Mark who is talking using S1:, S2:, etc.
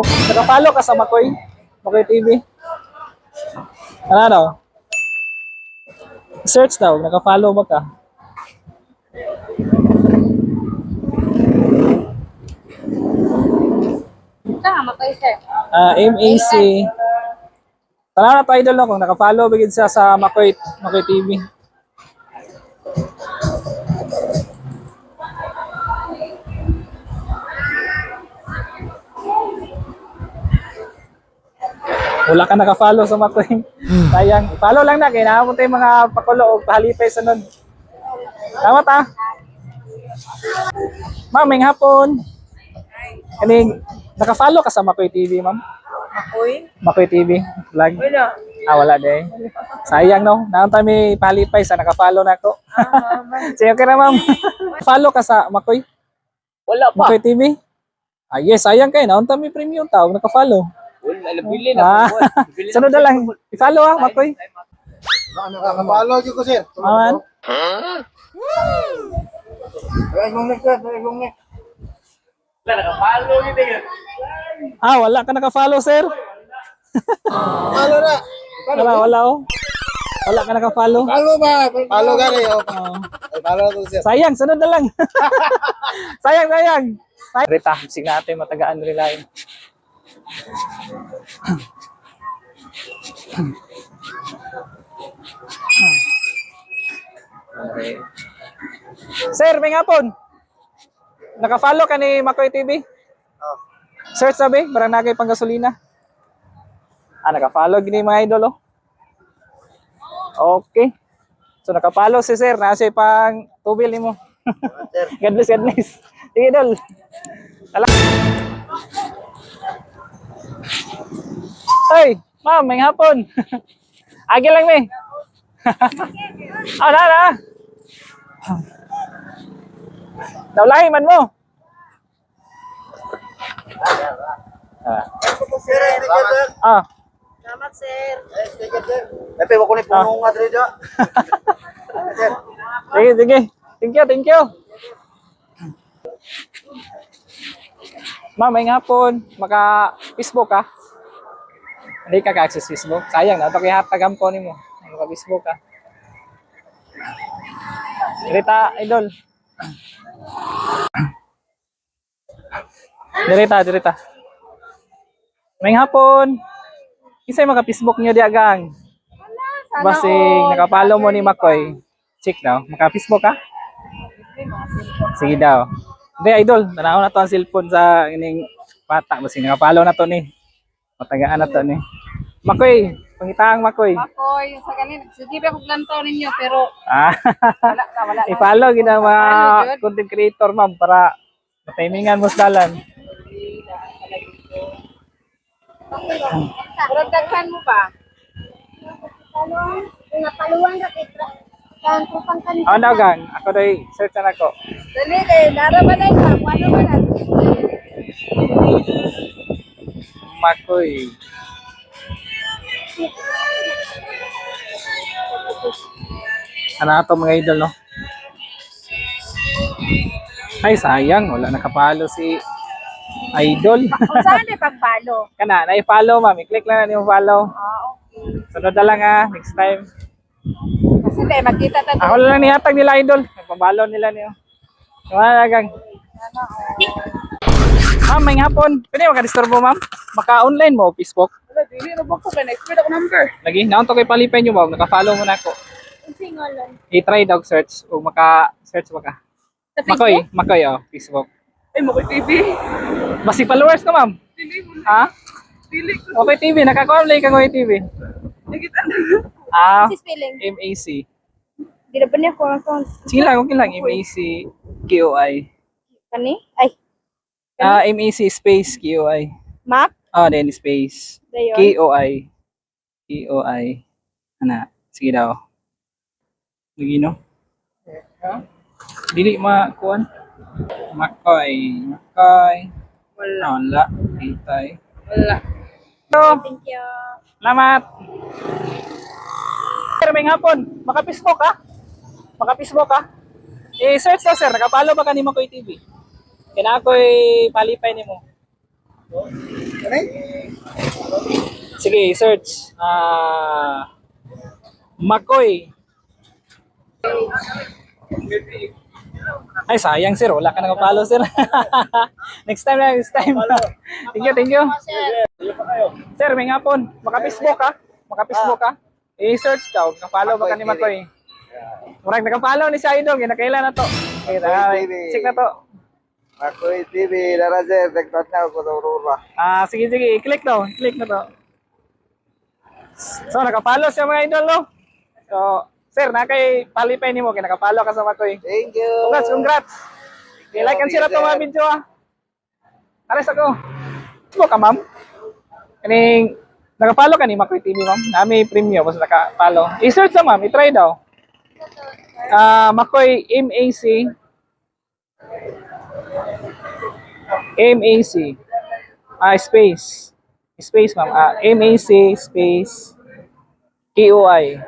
S1: Nakapalo ka sa Makoy? Makoy TV? Ano daw? Search daw, nakapalo ba ka?
S2: Tama kayo, sir.
S1: MAC. Tara na tayo idol no, kung nakapalo bigid siya sa Makoy TV. Wala ka naka-follow sa Makoy. Sayang. Follow lang na, kaya naman tayo mga pakulo o pahalipay sa nun. Tama ta? Ma'am, may hapon. Kaning, naka-follow ka sa Makoy TV, ma'am?
S2: Ako'y?
S1: Makoy TV vlog.
S2: Wala.
S1: Wala din. Sayang no. Naon ta may palipay sa naka-follow na ako. Sige ka na ma'am. Follow ka sa Makoy?
S2: Wala pa.
S1: Makoy TV? Yes, sayang kay naon ta may premium tao naka-follow.
S2: Wala, nabili na.
S1: Sunod na lang. I-follow Makoy.
S3: Nakapalo ko sir.
S1: Aman.
S3: Ay, gumnek sir. Ay, gumnek.
S2: Nakapalo kita yun.
S1: Wala ka naka-follow, sir.
S3: Palo na.
S1: Wala oh. Wala ka naka-follow.
S3: Palo ba? Palo ka rin. Ay, palo ko sir.
S1: Sayang, sunod na lang. sayang. Rita, sig natin matagaan nila yun. Okay. Sir, may hapon. Naka-follow ka ni Makoy TV? Search sabi, parang nagay pang gasolina. Naka-follow gini mga idol oh. Okay. So naka-follow si sir, nasa pang tubil nimo. God bless, God bless. Sige idol. Hey, ma'am, may hapon. Agi lang may. Na. Daulahi man mo.
S3: Sir, sir.
S2: Salamat, sir.
S3: Sir. Epe, wako ni punong nga dito. Sir.
S1: Sige. Thank you. Ma'am, may hapon. Maka-Facebook ka? Hindi ka ka-access Facebook? Sayang na. Ito kaya hatagam ko ni mo. Maka-Facebook ka. Dirita, idol. Dirita. May hapon. Isa'y maka-Facebook nyo di agang. Basing nakapalo mo ni Makoy. Check daw. Maka-Facebook ka? Sige daw. Hindi, idol. Nanaw na to ang cellphone sa ining bata. Basing nakapalo na to ni. Matagaan na to ni. Makoy. Pangitaang Makoy.
S2: Makoy, sa ganin, sige ba kung lantaw ninyo, pero wala.
S1: I-follow gina mga content creator, ma'am, para matimingan mo sa dalan.
S2: Pero daghan mo ba?
S4: Napaluan ra kay kan kupang kan.
S1: Daw gang, ako doy search na ako.
S2: Dali kay narabanan ka, ano ba na?
S1: Makoy. Ano ito mga idol, no? Ay, sayang. Wala nakapalo si idol.
S2: Kung saan may pagpalo?
S1: Kana, na-follow, ma'am. I-click lang na yung follow.
S2: Okay.
S1: Sunod na lang, next time.
S2: Kasi tayo, magkita tayo.
S1: Ako lang nihatag nila, idol. Pambalo nila niyo. Wala gang. Ma'am, may hapon. Pwede maka-disturbo, ma'am? Maka-online mo, Facebook.
S2: Wala, dili na ba ko ka? Na-expert ako number.
S1: Lagi, naon to kay palipay nyo, ma'am. Naka-follow mo na ako.
S4: Singolan.
S1: I-try dog search. O maka-search ba ka?
S2: Sa Facebook?
S1: Makoy, Facebook.
S2: Ay, Makoy TV.
S1: Basi followers ka, ma'am?
S2: Dili mo.
S1: Ha?
S2: Dili ko.
S1: Okay TV, nakakuha ka Makoy TV.
S2: Nakita na.
S4: Si spelling.
S1: MAC.
S4: Di na ba niya ko account?
S1: Sige lang, okay lang. MAC KOI.
S4: Kani? Ay,
S1: MAC space KOI.
S4: map?
S1: Then space.
S4: Dayon.
S1: KOI. KOI. Ana, sige daw. Lagi no? Dili makuan. Makoy. Wala. Itay.
S2: Wala.
S1: So,
S4: Thank you.
S1: salamat. Sir, may hapon. Maka-Facebook ka? I-search na, sir. Nakapalo ba ka ni Makoy TV? Kaya ako'y palipay ni mo. Sige, search. Makoy. Ay, sayang sir. Wala ka nakapalo sir. Next time na, next time. Thank you, thank you. Sir, may hapon. Maka-Facebook ka? Maka-Facebook ka? I-search ka. Nakapalo ba ka ni Makoy? Murag nakapalo ni si Idol. Kinakailan na to. Okay, check na to.
S3: Makoy TV, dara sir, tektat na ako sa Aurora.
S1: Sige, sige. I-click to. Click na to. So, nakapalo siya mga idol, no? So, sir, nakay palipay ni mo. Kaya nakapalo ka sa Makoy.
S3: Thank you.
S1: Congrats, congrats. I-like and share na to mga video, Alis ako. Mo ka, ma'am? Kaning, nakapalo ka ni Makoy TV, ma'am? Nami premium, basta nakapalo. I-search na, ma'am. I-try daw. Makoy MAC. MAC. Space. Space, ma'am. MAC space KOI.